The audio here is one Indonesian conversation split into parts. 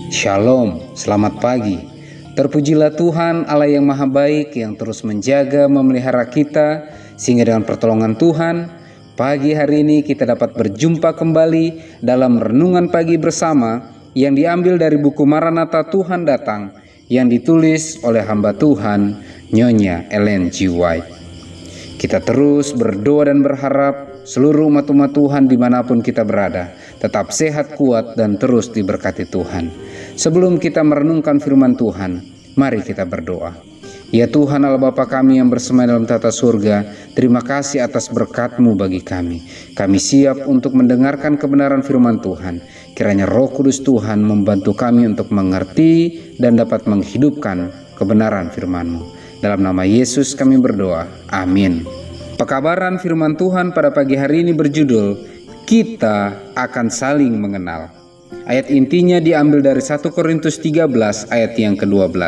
Shalom, selamat pagi. Terpujilah Tuhan Allah yang maha baik yang terus menjaga memelihara kita, sehingga dengan pertolongan Tuhan pagi hari ini kita dapat berjumpa kembali dalam renungan pagi bersama yang diambil dari buku Maranatha Tuhan Datang yang ditulis oleh hamba Tuhan Nyonya Ellen G. White. Kita terus berdoa dan berharap seluruh umat-umat Tuhan dimanapun kita berada tetap sehat, kuat, dan terus diberkati Tuhan. Sebelum kita merenungkan firman Tuhan, mari kita berdoa. Ya Tuhan Allah Bapa kami yang bersemayam dalam tata surga, terima kasih atas berkat-Mu bagi kami. Kami siap untuk mendengarkan kebenaran firman Tuhan. Kiranya Roh Kudus Tuhan membantu kami untuk mengerti dan dapat menghidupkan kebenaran firman-Mu. Dalam nama Yesus kami berdoa, amin. Pekabaran firman Tuhan pada pagi hari ini berjudul, Kita akan saling mengenal. Ayat intinya diambil dari 1 Korintus 13 ayat yang ke-12.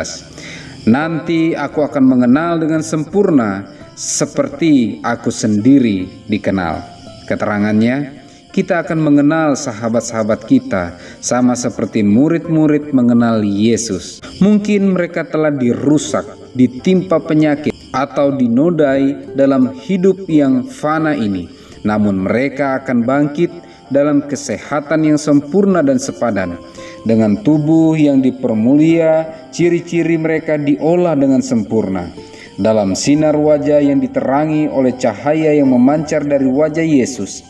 Nanti aku akan mengenal dengan sempurna seperti aku sendiri dikenal. Keterangannya, kita akan mengenal sahabat-sahabat kita sama seperti murid-murid mengenal Yesus. Mungkin mereka telah dirusak, ditimpa penyakit, atau dinodai dalam hidup yang fana ini. Namun mereka akan bangkit dalam kesehatan yang sempurna dan sepadan. Dengan tubuh yang dipermulia, ciri-ciri mereka diolah dengan sempurna. Dalam sinar wajah yang diterangi oleh cahaya yang memancar dari wajah Yesus,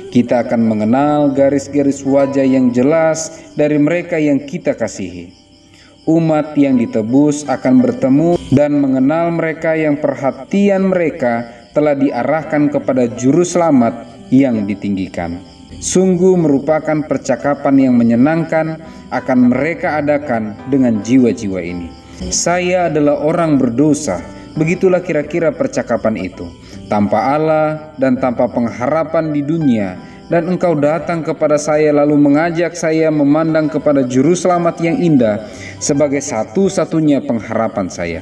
kita akan mengenal garis-garis wajah yang jelas dari mereka yang kita kasihi. Umat yang ditebus akan bertemu dan mengenal mereka yang perhatian mereka telah diarahkan kepada juru selamat yang ditinggikan. Sungguh merupakan percakapan yang menyenangkan akan mereka adakan dengan jiwa-jiwa ini. Saya adalah orang berdosa, begitulah kira-kira percakapan itu. Tanpa Allah dan tanpa pengharapan di dunia, dan engkau datang kepada saya lalu mengajak saya memandang kepada juru selamat yang indah sebagai satu-satunya pengharapan saya.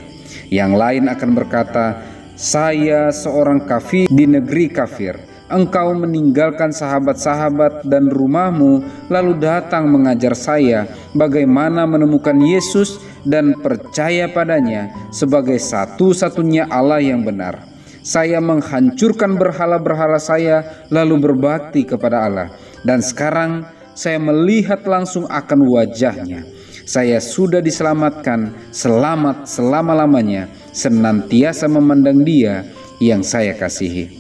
Yang lain akan berkata, saya seorang kafir di negeri kafir. Engkau meninggalkan sahabat-sahabat dan rumahmu lalu datang mengajar saya bagaimana menemukan Yesus dan percaya padanya sebagai satu-satunya Allah yang benar. Saya menghancurkan berhala-berhala saya lalu berbakti kepada Allah. Dan sekarang saya melihat langsung akan wajahnya. Saya sudah diselamatkan, selamat selama-lamanya, senantiasa memandang Dia yang saya kasihi.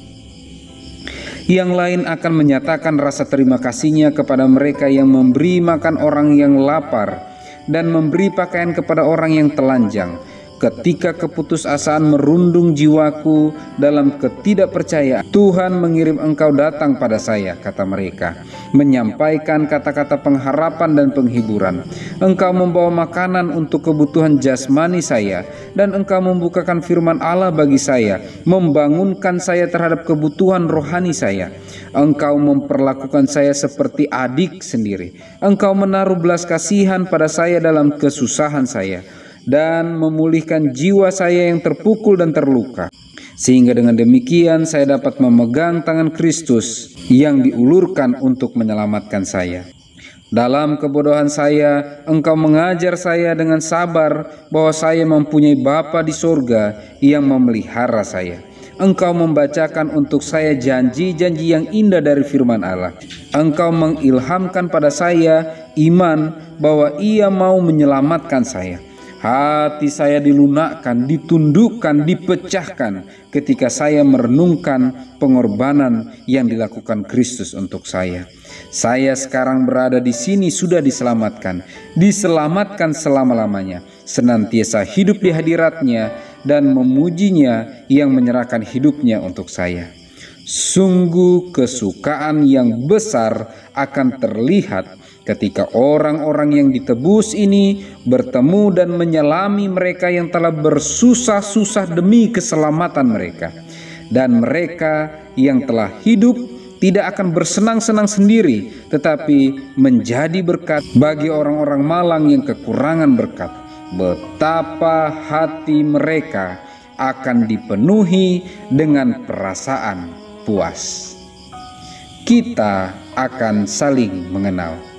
Yang lain akan menyatakan rasa terima kasihnya kepada mereka yang memberi makan orang yang lapar dan memberi pakaian kepada orang yang telanjang. Ketika keputusasaan merundung jiwaku dalam ketidakpercayaan, Tuhan mengirim engkau datang pada saya, kata mereka, menyampaikan kata-kata pengharapan dan penghiburan. Engkau membawa makanan untuk kebutuhan jasmani saya, dan engkau membukakan firman Allah bagi saya, membangunkan saya terhadap kebutuhan rohani saya. Engkau memperlakukan saya seperti adik sendiri. Engkau menaruh belas kasihan pada saya dalam kesusahan saya, dan memulihkan jiwa saya yang terpukul dan terluka. Sehingga dengan demikian saya dapat memegang tangan Kristus yang diulurkan untuk menyelamatkan saya. Dalam kebodohan saya, engkau mengajar saya dengan sabar bahwa saya mempunyai Bapa di sorga yang memelihara saya. Engkau membacakan untuk saya janji-janji yang indah dari firman Allah. Engkau mengilhamkan pada saya iman bahwa Ia mau menyelamatkan saya. Hati saya dilunakkan, ditundukkan, dipecahkan ketika saya merenungkan pengorbanan yang dilakukan Kristus untuk saya. Saya sekarang berada di sini sudah diselamatkan selama-lamanya, senantiasa hidup di hadirat-Nya dan memujinya yang menyerahkan hidupnya untuk saya. Sungguh kesukaan yang besar akan terlihat ketika orang-orang yang ditebus ini bertemu dan menyelami mereka yang telah bersusah-susah demi keselamatan mereka. Dan mereka yang telah hidup tidak akan bersenang-senang sendiri, tetapi menjadi berkat bagi orang-orang malang yang kekurangan berkat. Betapa hati mereka akan dipenuhi dengan perasaan puas. Kita akan saling mengenal.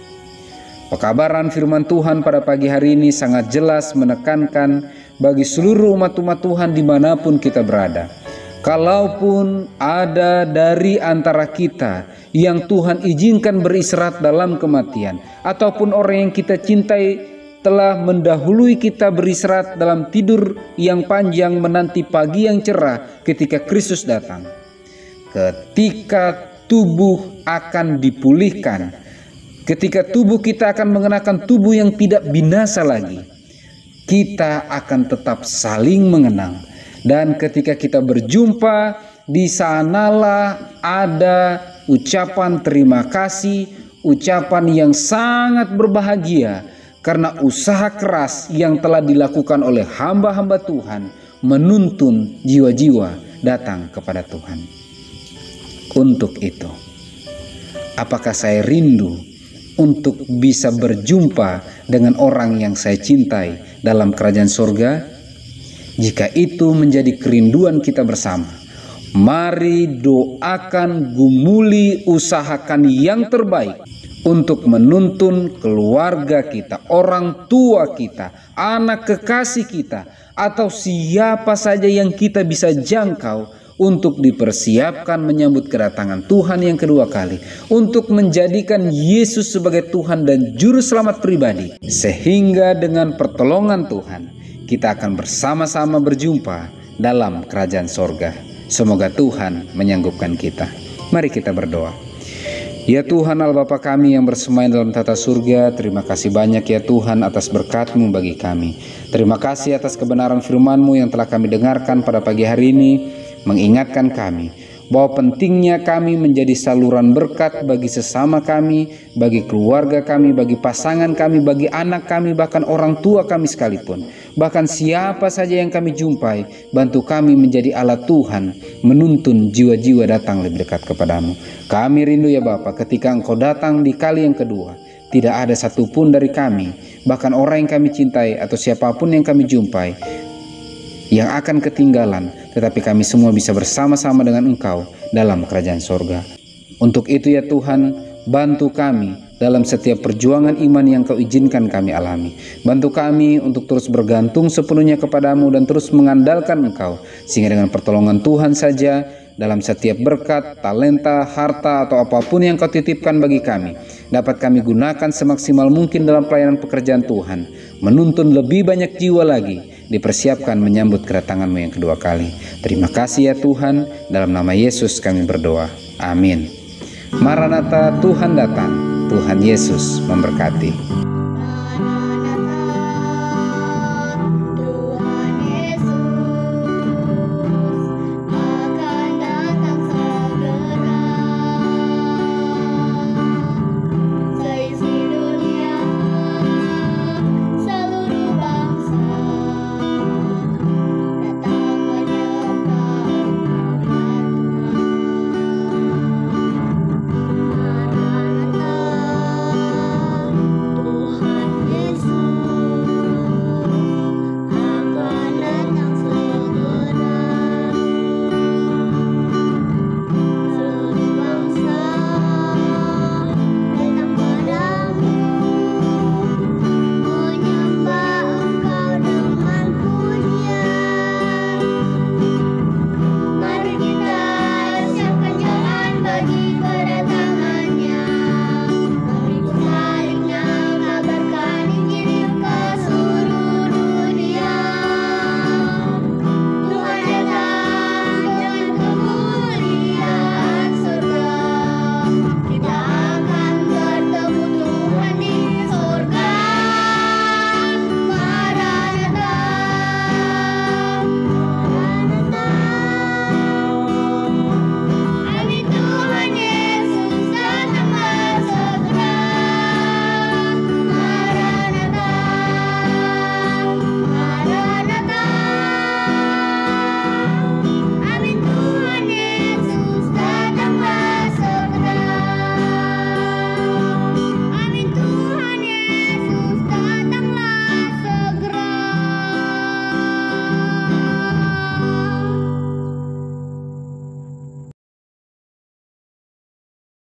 Pekabaran firman Tuhan pada pagi hari ini sangat jelas menekankan bagi seluruh umat-umat Tuhan dimanapun kita berada. Kalaupun ada dari antara kita yang Tuhan izinkan beristirahat dalam kematian, ataupun orang yang kita cintai telah mendahului kita beristirahat dalam tidur yang panjang menanti pagi yang cerah ketika Kristus datang. Ketika tubuh akan dipulihkan, ketika tubuh kita akan mengenakan tubuh yang tidak binasa lagi, kita akan tetap saling mengenang. Dan ketika kita berjumpa, di sanalah ada ucapan terima kasih, ucapan yang sangat berbahagia karena usaha keras yang telah dilakukan oleh hamba-hamba Tuhan menuntun jiwa-jiwa datang kepada Tuhan. Untuk itu, apakah saya rindu untuk bisa berjumpa dengan orang yang saya cintai dalam kerajaan surga? Jika itu menjadi kerinduan kita bersama, mari doakan, gumuli, usahakan yang terbaik untuk menuntun keluarga kita, orang tua kita, anak kekasih kita, atau siapa saja yang kita bisa jangkau untuk dipersiapkan menyambut kedatangan Tuhan yang kedua kali, untuk menjadikan Yesus sebagai Tuhan dan Juru Selamat pribadi, sehingga dengan pertolongan Tuhan kita akan bersama-sama berjumpa dalam kerajaan sorga. Semoga Tuhan menyanggupkan kita. Mari kita berdoa. Ya Tuhan Allah Bapa kami yang bersemayam dalam tata surga, terima kasih banyak ya Tuhan atas berkat-Mu bagi kami. Terima kasih atas kebenaran firman-Mu yang telah kami dengarkan pada pagi hari ini, mengingatkan kami bahwa pentingnya kami menjadi saluran berkat bagi sesama kami, bagi keluarga kami, bagi pasangan kami, bagi anak kami, bahkan orang tua kami sekalipun. Bahkan siapa saja yang kami jumpai, bantu kami menjadi alat Tuhan, menuntun jiwa-jiwa datang lebih dekat kepadamu. Kami rindu ya Bapa, ketika Engkau datang di kali yang kedua, tidak ada satupun dari kami, bahkan orang yang kami cintai atau siapapun yang kami jumpai, yang akan ketinggalan, tetapi kami semua bisa bersama-sama dengan Engkau dalam kerajaan sorga. Untuk itu ya Tuhan, bantu kami dalam setiap perjuangan iman yang Kau izinkan kami alami. Bantu kami untuk terus bergantung sepenuhnya kepadamu dan terus mengandalkan Engkau, sehingga dengan pertolongan Tuhan saja, dalam setiap berkat, talenta, harta, atau apapun yang Kau titipkan bagi kami, dapat kami gunakan semaksimal mungkin dalam pelayanan pekerjaan Tuhan, menuntun lebih banyak jiwa lagi, dipersiapkan menyambut kedatangan-Mu yang kedua kali. Terima kasih ya Tuhan, dalam nama Yesus kami berdoa. Amin. Maranatha, Tuhan datang. Tuhan Yesus memberkati.